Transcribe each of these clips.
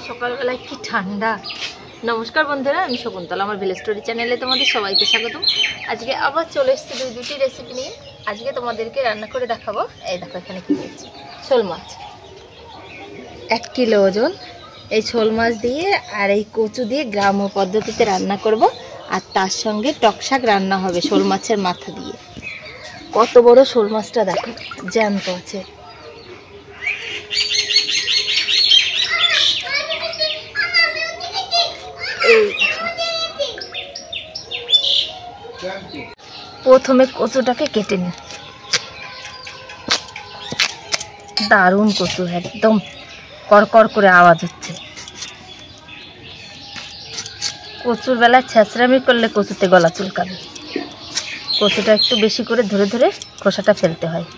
সকালবেলায় কি ঠান্ডা। নমস্কার বন্ধুরা, আমি শকুন্তলা, আমার ভিলেজ স্টোরি চ্যানেলে তোমাদের সবাইকে স্বাগতম। আজকে আবার চলে এসেছি দুটি রেসিপি নিয়ে। আজকে তোমাদেরকে রান্না করে দেখাবো। এই দেখো এখানে কি নিয়েছি, শোল মাছ 1 কিলো ওজন। এই শোল মাছ দিয়ে আর এই কচু দিয়ে গ্রাম্য পদ্ধতিতে রান্না করব, আর তার সঙ্গে টক শাক রান্না হবে শোল মাছের মাথা দিয়ে। কত বড় শোল মাছটা দেখো, জ্যান্ত আছে। প্রথমে কচুটাকে কেটে নিই। দারুণ কচু, একদম করকর করে আওয়াজ হচ্ছে। কচুর বেলায় ছেঁচড়ামি করলে কচুতে গলা চুলকাবে। কচুটা একটু বেশি করে ধরে ধরে খোসাটা ফেলতে হয়।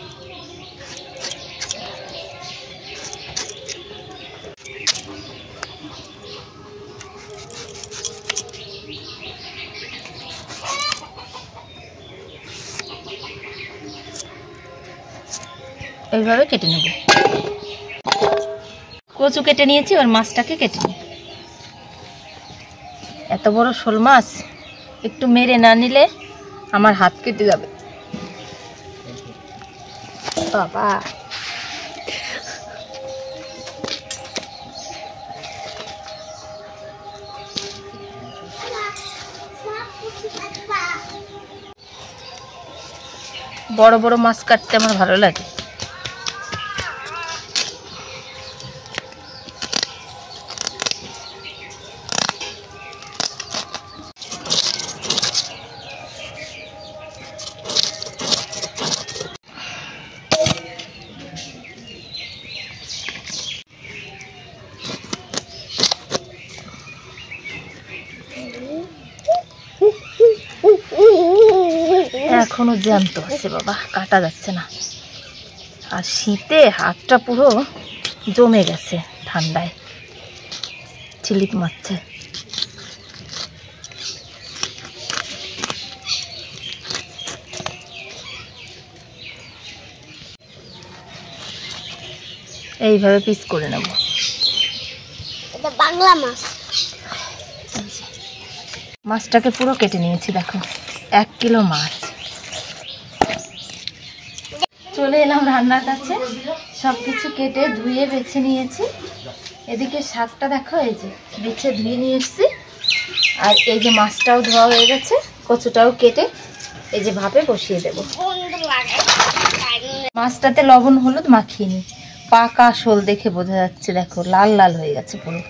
এইভাবে কেটে নেব। কচু কেটে নিয়েছি, আর মাছটাকে কেটে নিই। এত বড় শোল মাছ একটু মেরে না নিলে আমার হাত কেটে যাবে। বাবা, বড় বড় মাছ কাটতে আমার ভালো লাগে। এখনো জ্যান্ত আছে বাবা, কাটা যাচ্ছে না। আর শীতে হাতটা পুরো জমে গেছে, ঠান্ডায় চিলিপ মারছে। এইভাবে পিস করে নেব। এটা বাংলা মাছ। মাছটাকে পুরো কেটে নিয়েছি, দেখো 1 কিলো মাছ। চলে এলাম রান্নার কাছে, সব কিছু কেটে ধুয়ে বেছে নিয়েছি। এদিকে শাকটা দেখো, এই যে বেছে ধুয়ে নিয়ে এসেছি। আর এই যে মাছটাও ধোয়া হয়ে গেছে, কচুটাও কেটে এই যে ভাপে বসিয়ে দেব। মাছটাতে লবণ হলুদ মাখিয়ে নিই। পাকা শোল দেখে বোঝা যাচ্ছে, দেখো লাল লাল হয়ে গেছে পুরো।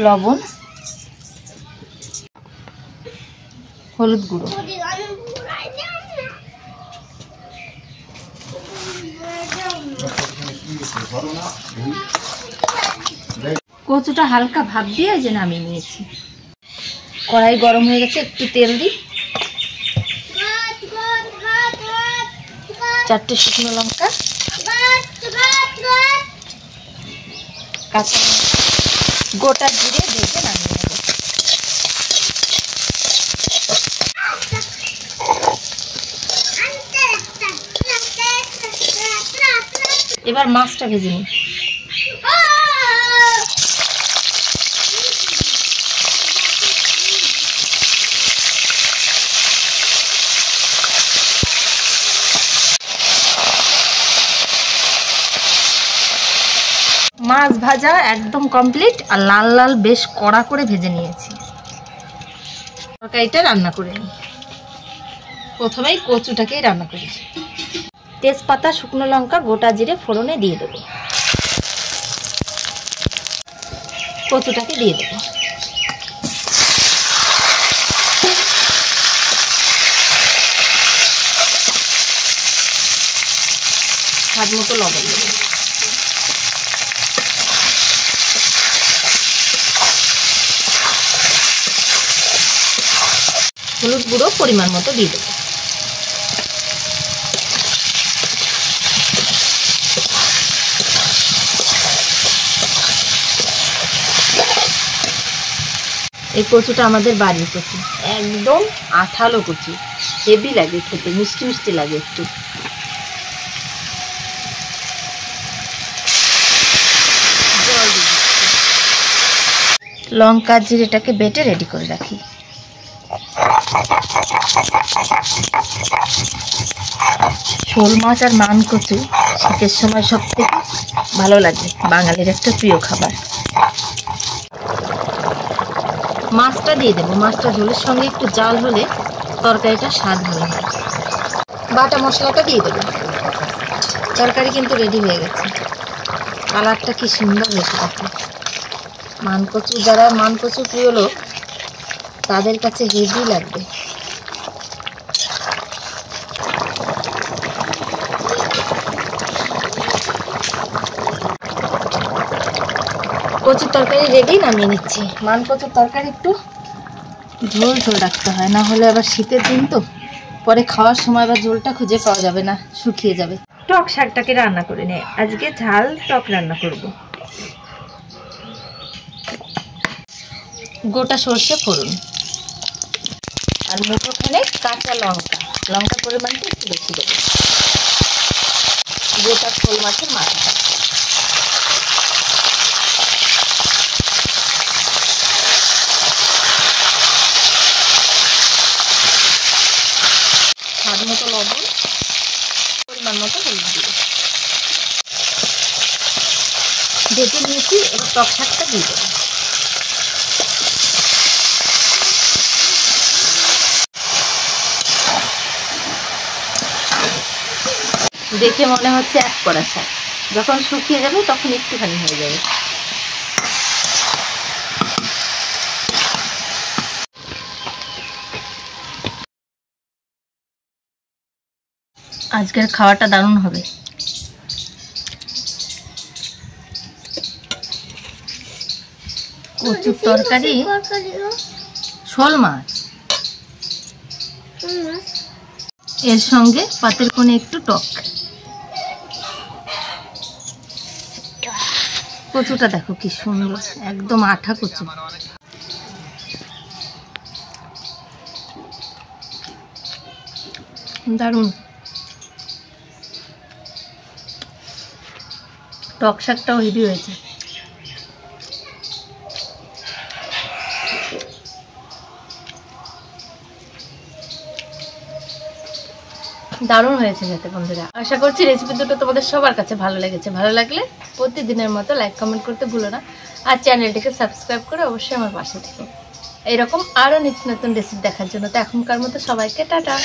লবণ, হলুদ গুঁড়ো, কচুটা হালকা ভাপ দিয়ে যে নামিয়ে নিয়েছি। কড়াই গরম হয়ে গেছে, একটু তেল দিই। 4টে শুকনো লঙ্কা, কাঁচা গোটা জিরে ভেজে নামিয়ে নেব। এবার মাছটা ভেজে নিই। মাছ ভাজা একদম কমপ্লিট, আর লাল লাল বেশ কড়া করে ভেজে নিয়েছি। তরকারিটা রান্না করে নিই। প্রথমেই কচুটাকেই রান্না করি। তেজপাতা, শুকনো লঙ্কা, গোটা জিরে ফোড়নে দিয়ে দেবো। কচুটাকে দিয়ে দেবো। স্বাদ মতো লবণ দেবো। হলুদ গুঁড়ো পরিমাণ মতো দিয়ে দেবো। এই কচুটা আমাদের বাড়ির কচু, একদম আঠালো কচু, হেভি লাগে খেতে, মিষ্টি মিষ্টি লাগে একটু। লঙ্কা জিরেটাকে বেটে রেডি করে রাখি। শোল মাছ আর মান কচু শীতের সময় সব থেকে ভালো লাগে, বাঙালির একটা প্রিয় খাবার। মাছটা দিয়ে দেবো, মাছটা ঝোলের সঙ্গে একটু জাল হলে তরকারিটা স্বাদ ভালো হয়। বাটা মশলাটা দিয়ে দেবো। তরকারি কিন্তু রেডি হয়ে গেছে, কালারটা কি সুন্দর হয়েছে দেখো। মানকচু, যারা মানকচু প্রিয় লোক তাদের কাছে হেভি লাগবে। কচুর তরকারি রেডি, নামিয়ে নিচ্ছি। মানকচুর তরকারি একটু ঝোল ঝোল রাখতে হয়, না হলে আবার শীতের দিন তো পরে খাওয়ার সময় আবার ঝোলটা খুঁজে পাওয়া যাবে না, শুকিয়ে যাবে। টক শাকটাকে রান্না করে নে, আজকে ঝাল টক রান্না করব। গোটা সর্ষে ফোড়ন আর মুঠোখানে কাঁচা লঙ্কা, লঙ্কার পরিমাণটা একটু বেশি দেবো। গোটা শোল মাছের মাথাটা, স্বাদ মতো লবণ, পরিমাণ মতো হলুদ দিয়ে ভেজে নিয়েছি। এবার টক শাকটা দিয়ে দেবো। দেখে মনে হচ্ছে এক কড়া শাক, যখন শুকিয়ে যাবে তখন একটুখানি হয়ে যাবে। আজকের খাওয়াটা দারুণ হবে। কচুর তরকারি, শোল মাছ, এর সঙ্গে পাতের কোণে একটু টক। কচুটা দেখো কি সুন্দর, একদম আঠা কচু। দারুণ। টক শাকটাও হেভি হয়েছে। দারুণ হয়েছে খেতে বন্ধুরা। আশা করছি রেসিপি দুটো তোমাদের সবার কাছে ভালো লেগেছে। ভালো লাগলে প্রতিদিনের মতো লাইক কমেন্ট করতে ভুলো না, আর চ্যানেলটিকে সাবস্ক্রাইব করে অবশ্যই আমার পাশে থেকো। এরকম আরও নিত্য নতুন রেসিপি দেখার জন্য। তো এখনকার মতো সবাইকে টাটা।